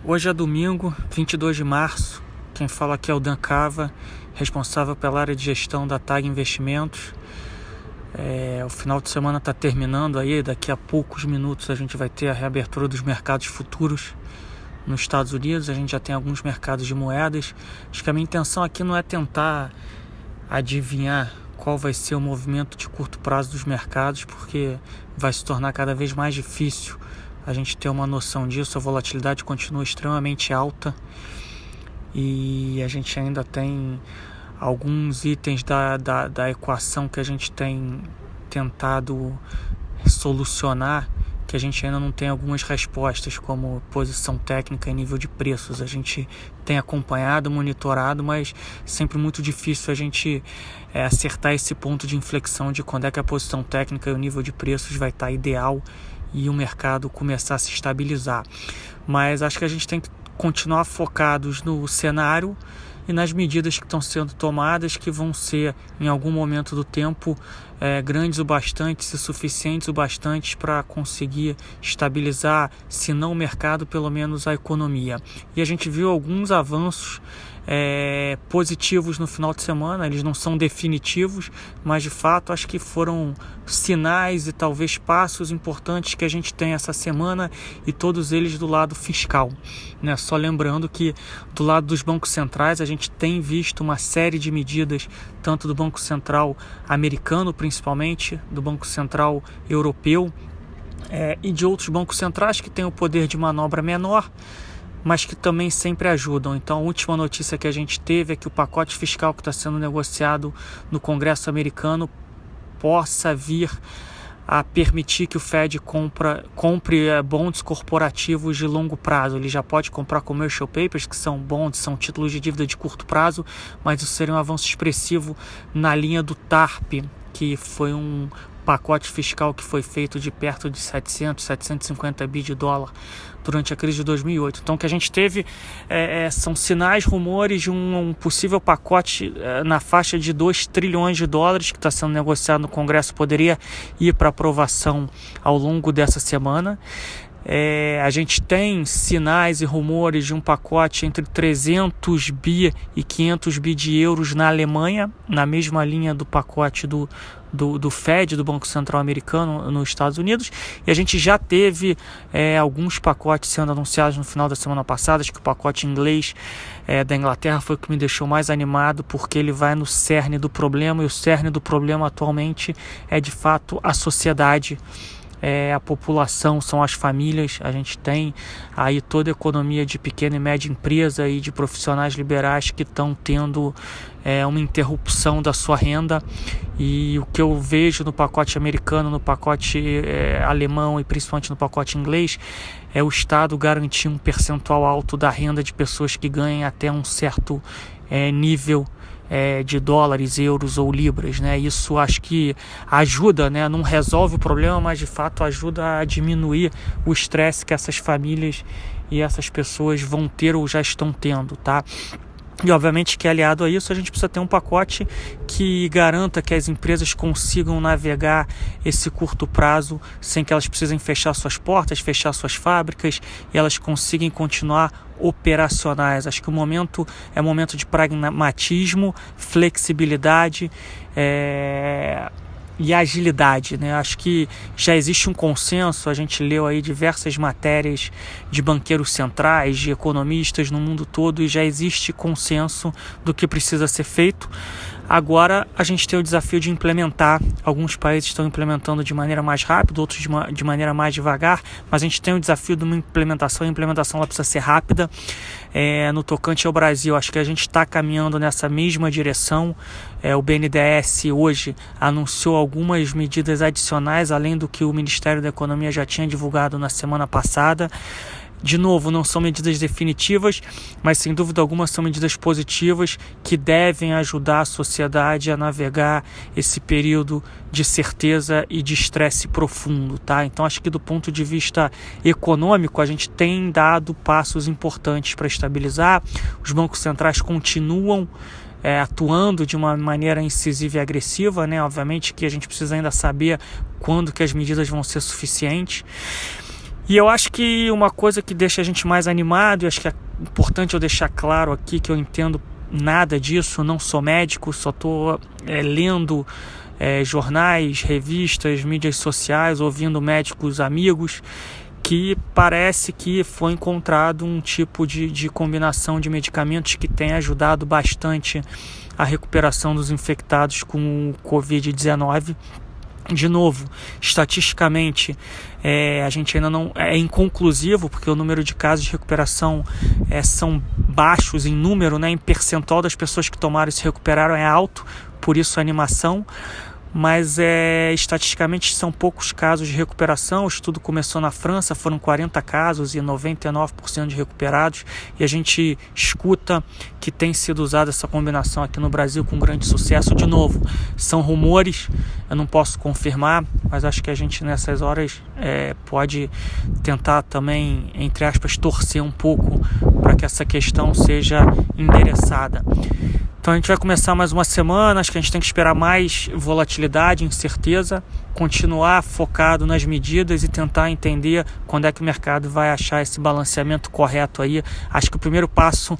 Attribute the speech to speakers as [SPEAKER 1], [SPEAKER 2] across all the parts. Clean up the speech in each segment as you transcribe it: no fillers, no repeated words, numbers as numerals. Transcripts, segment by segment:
[SPEAKER 1] Hoje é domingo, 22 de março. Quem fala aqui é o Dan Cava, responsável pela área de gestão da TAG Investimentos. O final de semana está terminando aí, daqui a poucos minutos a gente vai ter a reabertura dos mercados futuros nos Estados Unidos. A gente já tem alguns mercados de moedas. Acho que a minha intenção aqui não é tentar adivinhar qual vai ser o movimento de curto prazo dos mercados, porque vai se tornar cada vez mais difícil a gente ter uma noção disso. A volatilidade continua extremamente alta e a gente ainda tem alguns itens da equação que a gente tem tentado solucionar, que a gente ainda não tem algumas respostas, como posição técnica e nível de preços. A gente tem acompanhado, monitorado, mas sempre muito difícil a gente acertar esse ponto de inflexão de quando é que a posição técnica e o nível de preços vai estar ideal e o mercado começar a se estabilizar. Mas acho que a gente tem que continuar focados no cenário e nas medidas que estão sendo tomadas, que vão ser, em algum momento do tempo, grandes o bastante e suficientes o bastante para conseguir estabilizar, se não o mercado, pelo menos a economia. E a gente viu alguns avanços positivos no final de semana. Eles não são definitivos, mas de fato acho que foram sinais e talvez passos importantes que a gente tem essa semana, e todos eles do lado fiscal, né? Só lembrando que do lado dos bancos centrais a gente tem visto uma série de medidas, tanto do Banco Central americano, principalmente do Banco Central europeu, e de outros bancos centrais que têm o poder de manobra menor, mas que também sempre ajudam. Então, a última notícia que a gente teve é que o pacote fiscal que está sendo negociado no Congresso americano possa vir a permitir que o Fed compre bonds corporativos de longo prazo. Ele já pode comprar commercial papers, que são bonds, são títulos de dívida de curto prazo, mas isso seria um avanço expressivo na linha do TARP, que foi um pacote fiscal que foi feito de perto de 750 bi de dólar durante a crise de 2008. Então, o que a gente teve são sinais, rumores de um possível pacote na faixa de 2 trilhões de dólares que está sendo negociado no Congresso, poderia ir para aprovação ao longo dessa semana. A gente tem sinais e rumores de um pacote entre 300 bi e 500 bi de euros na Alemanha, na mesma linha do pacote do Fed, do Banco Central Americano, nos Estados Unidos. E a gente já teve alguns pacotes sendo anunciados no final da semana passada. Acho que o pacote inglês da Inglaterra foi o que me deixou mais animado, porque ele vai no cerne do problema, e o cerne do problema atualmente é de fato a sociedade. A população, são as famílias. A gente tem aí toda a economia de pequena e média empresa e de profissionais liberais que estão tendo uma interrupção da sua renda. E o que eu vejo no pacote americano, no pacote alemão e principalmente no pacote inglês, é o Estado garantir um percentual alto da renda de pessoas que ganhem até um certo nível de dólares, euros ou libras, né? Isso acho que ajuda, né? Não resolve o problema, mas de fato ajuda a diminuir o estresse que essas famílias e essas pessoas vão ter ou já estão tendo, tá? E obviamente que, aliado a isso, a gente precisa ter um pacote que garanta que as empresas consigam navegar esse curto prazo sem que elas precisem fechar suas portas, fechar suas fábricas, e elas consigam continuar operacionais. Acho que o momento é momento de pragmatismo, flexibilidade e agilidade, né? Acho que já existe um consenso. A gente leu aí diversas matérias de banqueiros centrais, de economistas no mundo todo, e já existe consenso do que precisa ser feito. Agora a gente tem o desafio de implementar. Alguns países estão implementando de maneira mais rápida, outros de maneira mais devagar, mas a gente tem o desafio de uma implementação. A implementação ela precisa ser rápida. No tocante ao Brasil, acho que a gente está caminhando nessa mesma direção. O BNDES hoje anunciou algumas medidas adicionais, além do que o Ministério da Economia já tinha divulgado na semana passada. De novo, não são medidas definitivas, mas sem dúvida alguma são medidas positivas que devem ajudar a sociedade a navegar esse período de certeza e de estresse profundo, tá? Então acho que do ponto de vista econômico a gente tem dado passos importantes para estabilizar. Os bancos centrais continuam atuando de uma maneira incisiva e agressiva, né? Obviamente que a gente precisa ainda saber quando que as medidas vão ser suficientes. E eu acho que uma coisa que deixa a gente mais animado, e acho que é importante eu deixar claro aqui que eu entendo nada disso, não sou médico, só estou lendo jornais, revistas, mídias sociais, ouvindo médicos amigos, que parece que foi encontrado um tipo de combinação de medicamentos que tem ajudado bastante a recuperação dos infectados com o Covid-19. De novo, estatisticamente, a gente ainda não é inconclusivo, porque o número de casos de recuperação são baixos em número, né? Em percentual das pessoas que tomaram e se recuperaram é alto, por isso a animação. Mas estatisticamente são poucos casos de recuperação. O estudo começou na França, foram 40 casos e 99% de recuperados, e a gente escuta que tem sido usada essa combinação aqui no Brasil com grande sucesso. De novo, são rumores, eu não posso confirmar, mas acho que a gente nessas horas pode tentar também, entre aspas, torcer um pouco para que essa questão seja endereçada. Então a gente vai começar mais uma semana, acho que a gente tem que esperar mais volatilidade, incerteza, continuar focado nas medidas e tentar entender quando é que o mercado vai achar esse balanceamento correto aí. Acho que o primeiro passo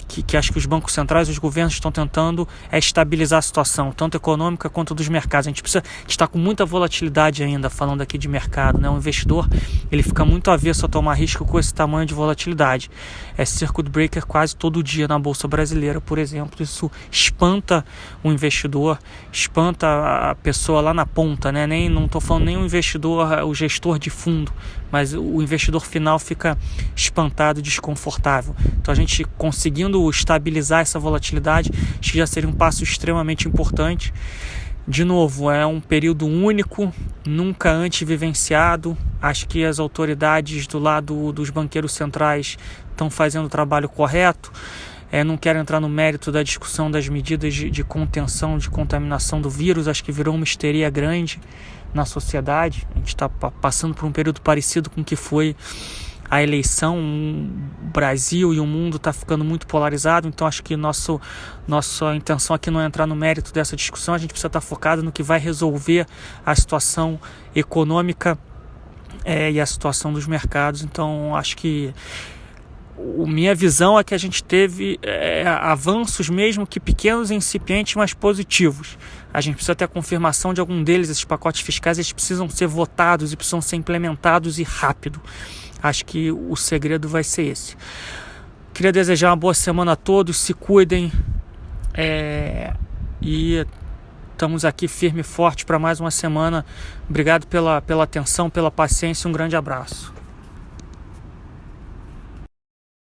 [SPEAKER 1] que acho que os bancos centrais, os governos estão tentando é estabilizar a situação, tanto econômica quanto dos mercados. A gente está com muita volatilidade ainda, falando aqui de mercado, né? O investidor ele fica muito avesso a tomar risco com esse tamanho de volatilidade. É circuit breaker quase todo dia na Bolsa Brasileira, por exemplo. Isso espanta o investidor, espanta a pessoa lá na ponta, né? Não estou falando nem o investidor, o gestor de fundo, mas o investidor final fica espantado, desconfortável. Então a gente conseguindo estabilizar essa volatilidade, acho que já seria um passo extremamente importante. De novo, é um período único, nunca antes vivenciado. Acho que as autoridades do lado dos banqueiros centrais estão fazendo o trabalho correto. Não quero entrar no mérito da discussão das medidas de contenção, de contaminação do vírus. Acho que virou uma histeria grande na sociedade. A gente está passando por um período parecido com o que foi a eleição. O Brasil e o mundo está ficando muito polarizado. Então acho que nossa intenção aqui não é entrar no mérito dessa discussão. A gente precisa estar focado no que vai resolver a situação econômica e a situação dos mercados. Então acho que minha visão é que a gente teve avanços, mesmo que pequenos e incipientes, mas positivos. A gente precisa ter a confirmação de algum deles. Esses pacotes fiscais eles precisam ser votados e precisam ser implementados e rápido. Acho que o segredo vai ser esse. Queria desejar uma boa semana a todos, se cuidem e estamos aqui firme e forte para mais uma semana. Obrigado pela atenção, pela paciência, um grande abraço.